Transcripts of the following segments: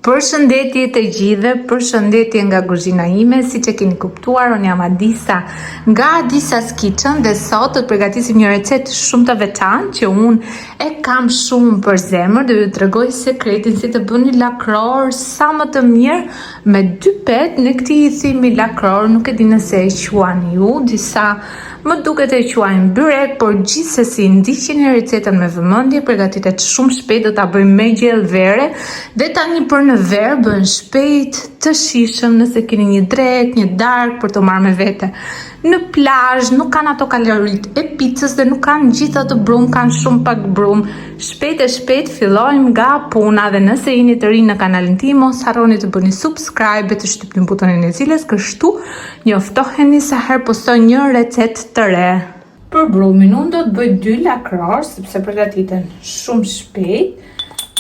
Përshëndetje të gjithëve, përshëndetje nga kuzhina ime, siç e keni kuptuar, unë jam Adisa nga Adisa's Kitchen dhe sot do të përgatisim një recetë shumë të veçantë që unë e kam shumë për zemër dhe ju tregoj sekretin si të bëni lakror sa më të mirë me 2 pet. Në këtë i themi lakror, nuk e di nëse e quani ju, disa më duket e quajnë byrek, por gjithsesi ndiqni recetën me vëmendje, përgatitet shumë shpejt, do ta bëjmë me gjellë vere dhe tani për në verë bën shpejt të shishëm nëse keni një drekë, një darkë për të marrë me vete. Në plazh nuk kanë ato kaloritë e picës dhe nuk kanë gjithë ato brum, kanë shumë pak brum. Shpejt fillojmë nga puna dhe nëse jeni të rinj në kanalin tim, mos harroni të bëni subscribe, të shtypni butonin e zilës, kështu njoftoheni sa herë postoj një recetë të re. Për brumin unë do të bëj 2 lakror sepse përgatiten shumë shpejt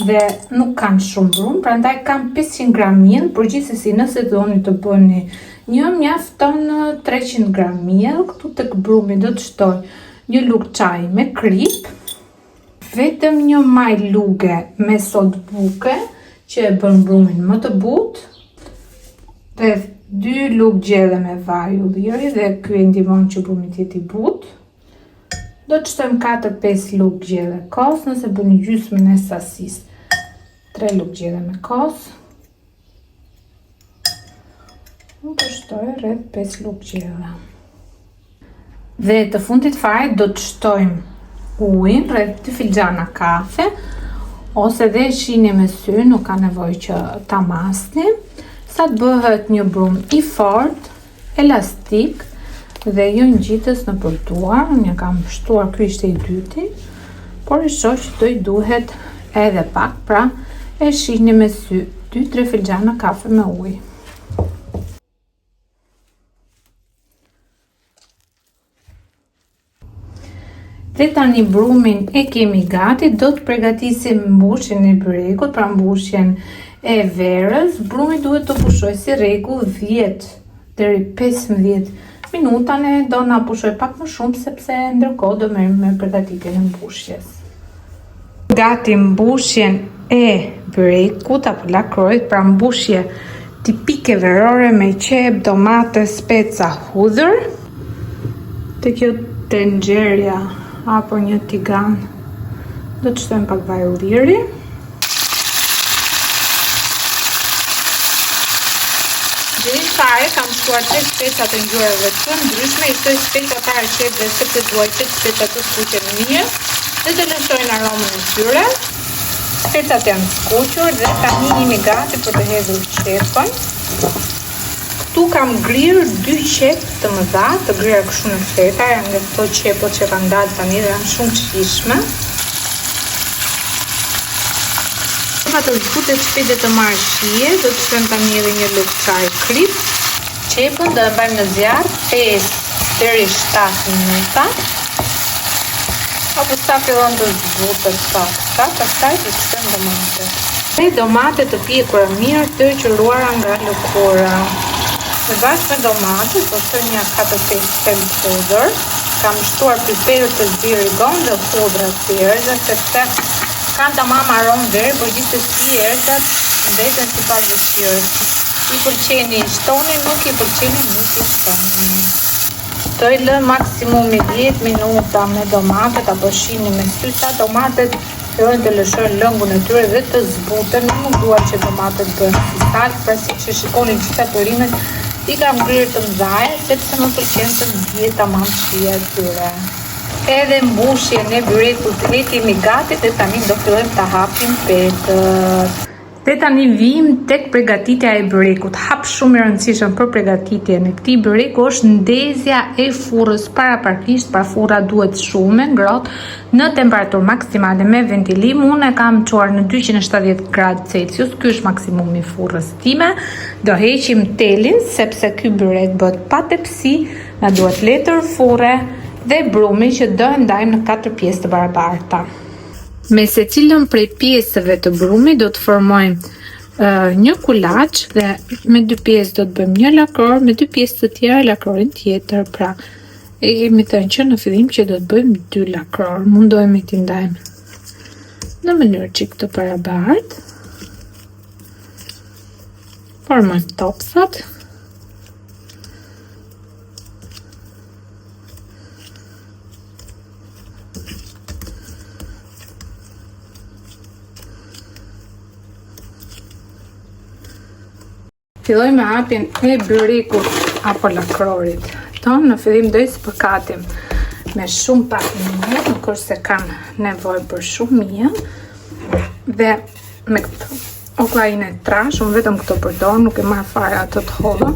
dhe nuk kanë shumë brum, prandaj kam 500 gram miell, por gjithsesi nëse doni të bëni një mjafton 300 gram miell. Këtu tek brumi do të shtoj një lugë çaj me krip, vetëm një maj luge me sodë buke që e bën brumin më të butë, dhe 2 lugë gjelle me vaj ulliri dhe ky e ndihmon që brumi të jetë i butë. Do të shtojmë 4-5 lugë gjelle kos, nëse bëni gjysmën e sasisë 3 lugë gjelle me kos. Unë të shtoj rreth 5 lugë gjelle. Dhe të fundit fare do të shtojmë ujin, rreth 2 filxhana kafe, ose dhe shini me sy, nuk ka nevojë që ta masni, sa të bëhet një brum i fort, elastik dhe jo ngjitës në përduar. Unë kam shtuar, ky ishte i dyti, por e shoh që do i duhet edhe pak, pra e shihni me sy, 2-3 filxhana kafe me ujë. Dhe tani brumin e kemi gati, do të përgatisim mbushjen e byrekut, pra mbushjen e verës. Brumi duhet të pushoj si rregull 10 deri 15 minuta, ne do na pushoj pak më shumë sepse ndërkohë do merrem me përgatitjen e mbushjes. Gati mbushjen e byrekut apo lakrorit, pra mbushje tipike verore me qep, domate, speca, hudhër. Te kjo tenxherja apo një tigan do të shtojmë pak vaj ulliri. Deri fare kam shtuar 3 speca të ngjyrave të ndryshme, i ktoj speca para qep dhe sepse duaj që specat të skuqen mirë dhe të lëshojnë aromën e tyre. Specat janë skuqur dhe tani jemi gati për të hedhur qepën. Këtu kam grirë 2 qep të mëdha, të grira kështu në feta, janë nga këto qepët që kanë dalë tani dhe janë shumë të shijshme. Ato zbutet shpejt dhe të marrë shije, do të shtojmë tani edhe një lugë çaj krip. Qepën do e bëjmë në zjarr 5 deri 7 minuta. Apo sa fillon të zbutet sakta, pastaj do të shtojmë domate. Domate të pjekur mirë, të qëruara nga lëkura. Në bashkë me domate, posoj një 4-5 pel hudhër. Kam shtuar piperët të zbirigon dhe hudhrat të erëzat, sepse kanë tamam aromë verë, por gjithsesi erëzat mbeten sipas dëshirës. I pëlqeni shtoni, nuk i pëlqeni nuk i shtoni. Shtoj lë maksimumi 10 minuta me domatet, apo shihni me sy sa domatet fillojnë të lëshojnë lëngun e tyre dhe të zbuten. Nuk dua që domatet bëhen si salcë, pra siç e shikoni gjitha perimet i kam ngrirë të mëdha, sepse më pëlqen të zbije tamam shija e tyre. Edhe mbushjen e byrekut e kemi gati dhe tani do fillojmë ta hapim petët. Dhe tani vim tek përgatitja e byrekut. Hap shumë i rëndësishëm për përgatitjen e këtij byreku është ndezja e furrës paraprakisht, pra furra duhet shumë e ngrohtë në temperaturë maksimale me ventilim. Unë e kam çuar në 270 gradë Celsius, ky është maksimumi i furrës time. Do heqim telin sepse ky byrek bëhet pa tepsi, na duhet letër furre dhe brumin që do e ndajmë në 4 pjesë të barabarta. Me secilën prej pjesëve të brumit do të formojmë një kulaç dhe me 2 pjesë do të bëjmë një lakror, me 2 pjesë të tjera lakrorin tjetër. Pra, e kemi thënë që në fillim që do të bëjmë 2 lakror. Mundohemi t'i ndajmë në mënyrë çik të barabartë. Formojmë topsat. Filloj me hapjen e byrikut apo lakrorit. Tonë në fillim do i spërkatim me shumë pak miell, nuk është se kanë nevojë për shumë miell. Dhe me këtë oklajin e trash, unë vetëm këto përdor, nuk e marr fare ato të holla.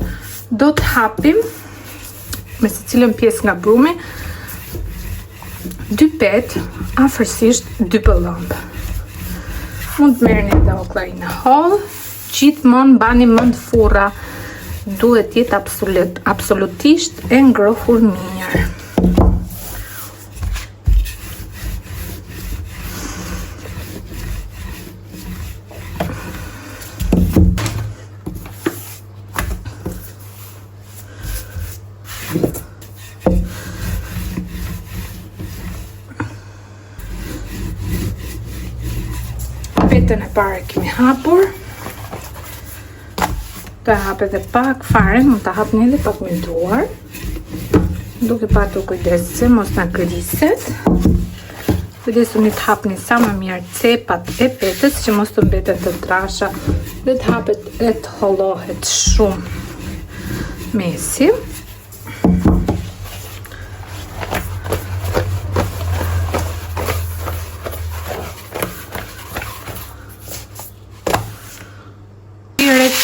Do të hapim me secilën pjesë nga brumi 2 pet, afërsisht 2 pëllëmb. Mund të merrni edhe oklajin e holl. Gjithmonë bani mend furra duhet jetë absolutisht e ngrohur mirë. Petën e parë kemi hapur. Të hap edhe pak fare, mund të hapni edhe pak me duar, duke patur kujdes se mos na griset. Kujdesuni të hapni sa më mirë cepat e petës që mos të mbeten të trasha dhe të hapet e të hollohet shumë mesi.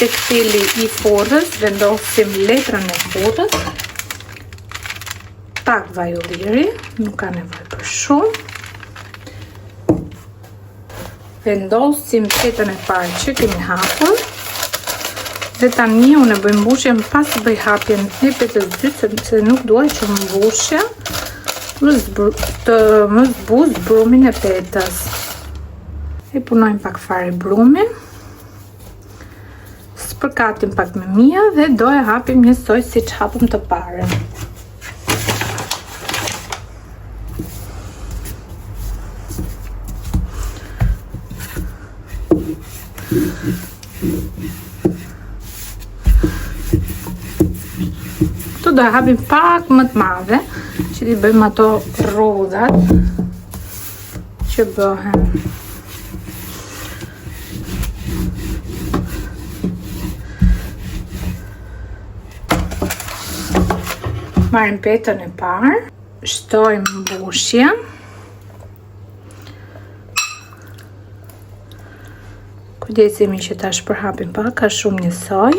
Tekstili i furrës, vendosim letrën e furrës, pak vaj ulliri, nuk ka nevojë për shumë. Vendosim petën e parë që kemi hapur. Dhe tani unë e bëj mbushjen pas të bëj hapjen e petës dytë, se nuk duaj që mbushja të më zbuz brumin e petës. E punojmë pak fare brumin. Përkatim pak me mia dhe do e hapim njësoj si që hapëm të parën. Këtu do e hapim pak më të madhe, që ti bëjmë ato rrodhat që bëhen. Marrim petën e parë, shtojmë mbushjen. Kujdesemi që ta shpërhapim pak a shumë njësoj.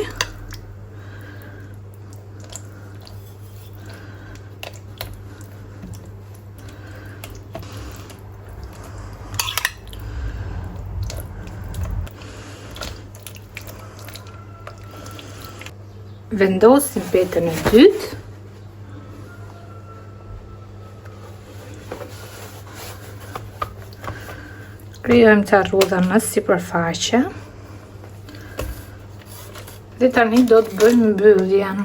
Vendosim petën e dytë. Krijojmë ca rrudha në sipërfaqe. Dhe tani do të bëjmë mbylljen.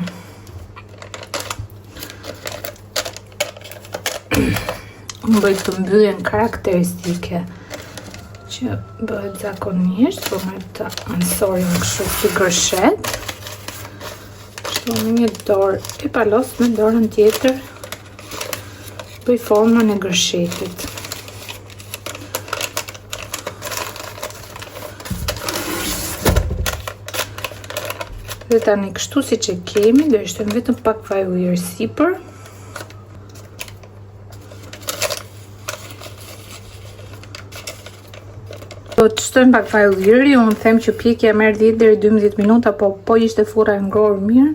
Unë bëj të mbylljen karakteristike që bëhet zakonisht, por me të ansorim kështu si gërshet. Kështu me një dorë e palos me dorën tjetër bëj formën e gërshetit. Dhe tani kështu si që kemi, do i shtojmë vetëm pak vaj ulliri sipër. Do të shtojmë pak vaj ulliri, unë them që pjekja merr 10 deri 12 minuta, po ishte furra e ngrohur mirë,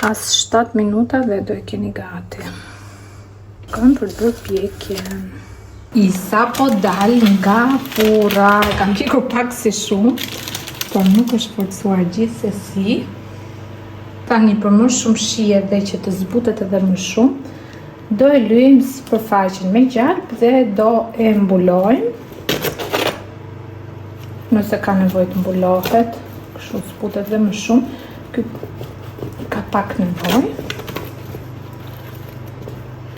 as 7 minuta dhe do e keni gati. Kam për të bërë pjekjen. Isa po dal nga furra, kam pjekur pak si shumë, por nuk është forcuar gjithsesi. Tani për më shumë shije dhe që të zbutet edhe më shumë, do e lyejmë sipërfaqen me gjalp dhe do e mbulojmë. Nëse ka nevojë të mbulohet, kështu zbutet dhe më shumë, ky ka pak nevojë.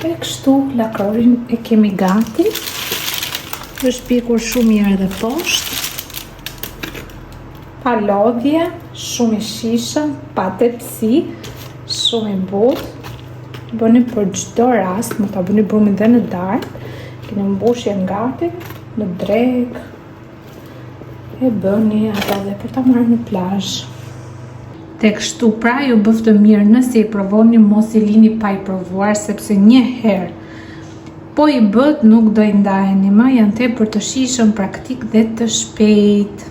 E kështu lakrorin e kemi gati. Është pjekur shumë mirë edhe poshtë. pa lodhje, shumë i shishëm, pa tepsi, shumë i butë. Bëni për çdo rast, më ta bëni brumin dhe në darkë, keni mbushje gati, në drek, e bëni ata dhe për ta marrë në plazh. Tek kështu pra ju bëftë mirë nëse i provoni, mos i lini pa i provuar, sepse një herë po i bët nuk do i ndajeni më, janë tepër të shijshëm, praktik dhe të shpejt.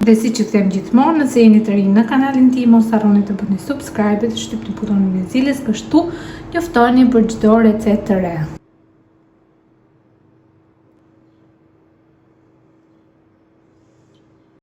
Dhe si që them gjithmonë, nëse jeni të rinj në kanalin tim, mos harroni të bëni subscribe dhe të shtypni butonin e zilës, kështu njoftoni për çdo recetë të re.